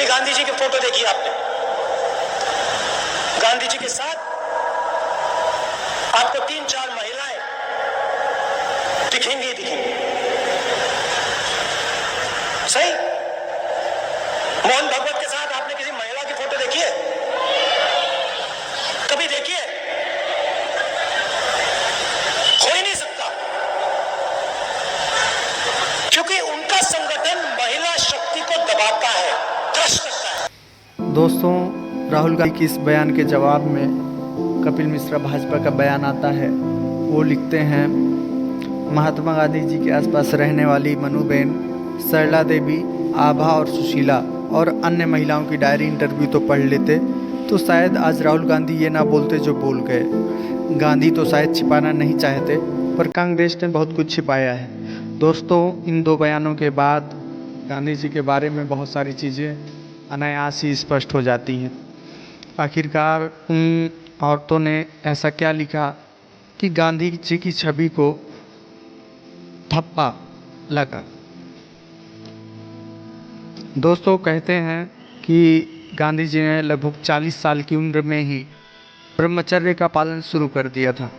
कभी गांधी जी की फोटो देखी आपने? गांधी जी के साथ आपको 3-4 महिलाएं दिखेंगी दिखेंगी। सही? मोहन भगवत के साथ आपने किसी महिला की फोटो देखी है? कभी देखी है? हो ही नहीं सकता, क्योंकि उनका संगठन महिला शक्ति को दबाता है, क्रश करता है। दोस्तों, राहुल गांधी के इस बयान के जवाब में कपिल मिश्रा भाजपा का बयान आता है। वो लिखते हैं, महात्मा गांधी जी के आसपास रहने वाली मनुबेन, सरला देवी, आभा और सुशीला और अन्य महिलाओं की डायरी इंटरव्यू तो पढ़ लेते तो शायद आज राहुल गांधी ये ना बोलते जो बोल गए। गांधी तो शायद छिपाना नहीं चाहते, पर कांग्रेस ने बहुत कुछ छिपाया है। दोस्तों, इन दो बयानों के बाद गांधी जी के बारे में बहुत सारी चीज़ें अनायास ही स्पष्ट हो जाती हैं। आखिरकार उन औरतों ने ऐसा क्या लिखा कि गांधी जी की छवि को धप्पा लगा। दोस्तों, कहते हैं कि गांधी जी ने लगभग 40 साल की उम्र में ही ब्रह्मचर्य का पालन शुरू कर दिया था,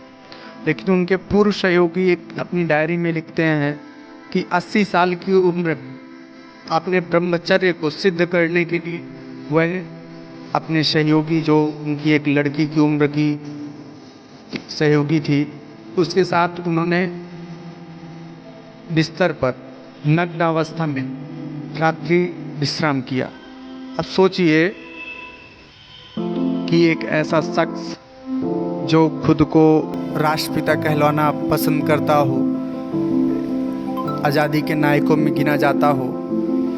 लेकिन उनके पूर्व सहयोगी एक अपनी डायरी में लिखते हैं कि 80 साल की उम्र में अपने ब्रह्मचर्य को सिद्ध करने के लिए वह अपने सहयोगी, जो उनकी एक लड़की की उम्र की सहयोगी थी, उसके साथ उन्होंने बिस्तर पर नग्न अवस्था में रात्रि विश्राम किया। अब सोचिए कि एक ऐसा शख्स जो खुद को राष्ट्रपिता कहलाना पसंद करता हो, आज़ादी के नायकों में गिना जाता हो,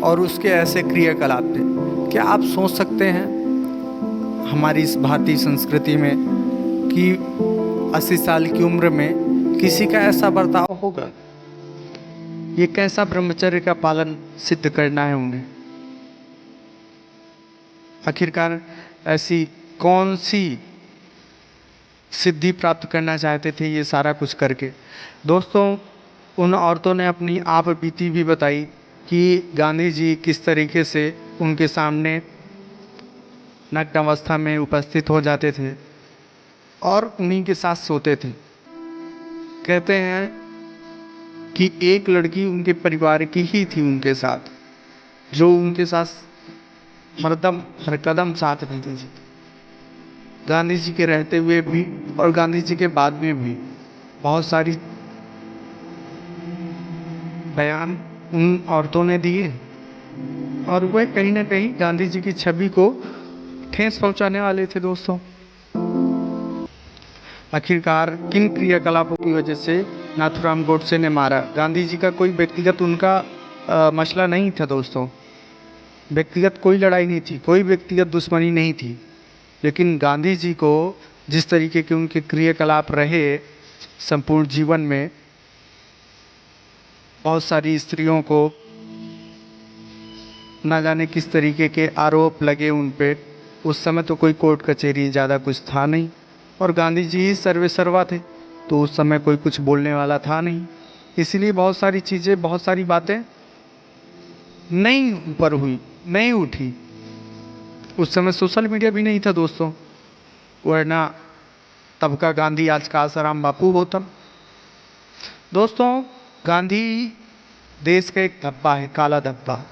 और उसके ऐसे क्रियाकलाप थे। क्या आप सोच सकते हैं हमारी इस भारतीय संस्कृति में कि 80 साल की उम्र में किसी का ऐसा बर्ताव होगा? ये कैसा ब्रह्मचर्य का पालन सिद्ध करना है उन्हें? आखिरकार ऐसी कौन सी सिद्धि प्राप्त करना चाहते थे ये सारा कुछ करके? दोस्तों, उन औरतों ने अपनी आप बीती भी बताई कि गांधी जी किस तरीके से उनके सामने नग्न अवस्था में उपस्थित हो जाते थे और उन्हीं के साथ सोते थे। कहते हैं कि एक लड़की उनके परिवार की ही थी उनके साथ, जो उनके साथ हरदम हर कदम साथ रहती थी, गांधी जी के रहते हुए भी और गांधी जी के बाद में भी। बहुत सारी बयान उन औरतों ने दिए और वह कहीं ना कहीं गांधी जी की छवि को ठेस पहुंचाने वाले थे। दोस्तों, आखिरकार किन क्रियाकलापों की वजह से नाथूराम गोडसे ने मारा? गांधी जी का कोई व्यक्तिगत उनका मसला नहीं था। दोस्तों, व्यक्तिगत कोई लड़ाई नहीं थी, कोई व्यक्तिगत दुश्मनी नहीं थी, लेकिन गांधी जी को जिस तरीके के उनके क्रियाकलाप रहे संपूर्ण जीवन में, बहुत सारी स्त्रियों को ना जाने किस तरीके के आरोप लगे उन पे। उस समय तो कोई कोर्ट कचहरी ज़्यादा कुछ था नहीं, और गांधी जी ही सर्वे सर्वा थे, तो उस समय कोई कुछ बोलने वाला था नहीं। इसीलिए बहुत सारी चीज़ें, बहुत सारी बातें नहीं ऊपर हुई, नहीं उठी। उस समय सोशल मीडिया भी नहीं था दोस्तों, वरना तब का गांधी आज का आसाराम बापू होता। दोस्तों, गांधी देश का एक धब्बा है, काला धब्बा,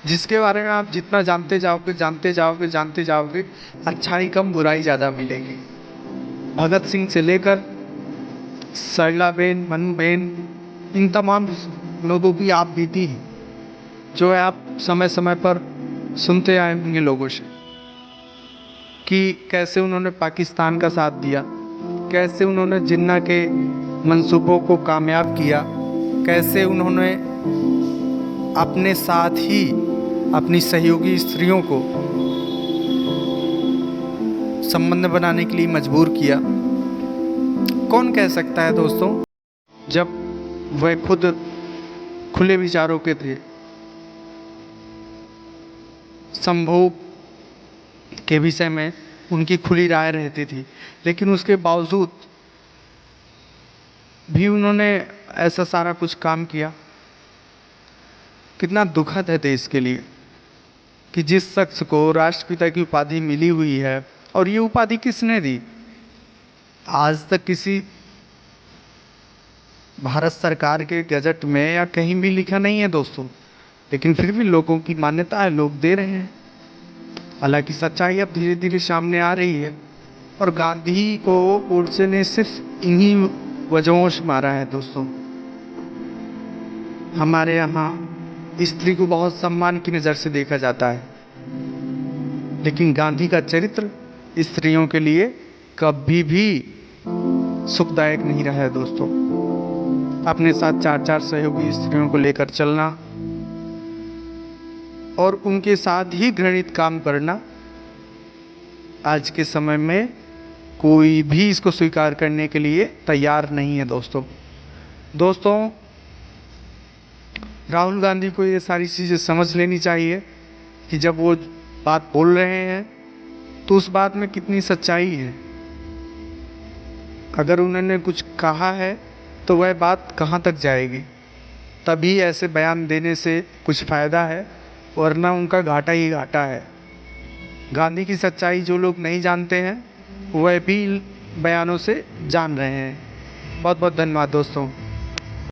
जिसके बारे में आप जितना जानते जाओगे, जानते जाओगे, जानते जाओगे, अच्छाई कम बुराई ज़्यादा मिलेगी। भगत सिंह से लेकर सरलाबेन, मनुबेन, इन तमाम लोगों की आप बीती जो है आप समय समय पर सुनते आए होंगे लोगों से कि कैसे उन्होंने पाकिस्तान का साथ दिया, कैसे उन्होंने जिन्ना के मंसूबों को कामयाब किया, कैसे उन्होंने अपने साथ ही अपनी सहयोगी स्त्रियों को संबंध बनाने के लिए मजबूर किया। कौन कह सकता है दोस्तों, जब वह खुद खुले विचारों के थे, संभोग के विषय में उनकी खुली राय रहती थी, लेकिन उसके बावजूद भी उन्होंने ऐसा सारा कुछ काम किया। कितना दुखद है देश के लिए। कि जिस शख्स को राष्ट्रपिता की उपाधि मिली हुई है, और ये उपाधि किसने दी? आज तक किसी भारत सरकार के गजट में या कहीं भी लिखा नहीं है दोस्तों, लेकिन फिर भी लोगों की मान्यता है, लोग दे रहे हैं। हालांकि सच्चाई अब धीरे धीरे सामने आ रही है, और गांधी को गोडसे ने सिर्फ इन्हीं वजहों से मारा है दोस्तों। हमारे यहाँ स्त्री को बहुत सम्मान की नज़र से देखा जाता है, लेकिन गांधी का चरित्र स्त्रियों के लिए कभी भी सुखदायक नहीं रहा है दोस्तों। अपने साथ 4-4 सहयोगी स्त्रियों को लेकर चलना और उनके साथ ही घृणित काम करना, आज के समय में कोई भी इसको स्वीकार करने के लिए तैयार नहीं है दोस्तों। राहुल गांधी को ये सारी चीज़ें समझ लेनी चाहिए कि जब वो बात बोल रहे हैं तो उस बात में कितनी सच्चाई है। अगर उन्होंने कुछ कहा है तो वह बात कहाँ तक जाएगी, तभी ऐसे बयान देने से कुछ फ़ायदा है, वरना उनका घाटा ही घाटा है। गांधी की सच्चाई जो लोग नहीं जानते हैं वह भी बयानों से जान रहे हैं। बहुत बहुत धन्यवाद दोस्तों।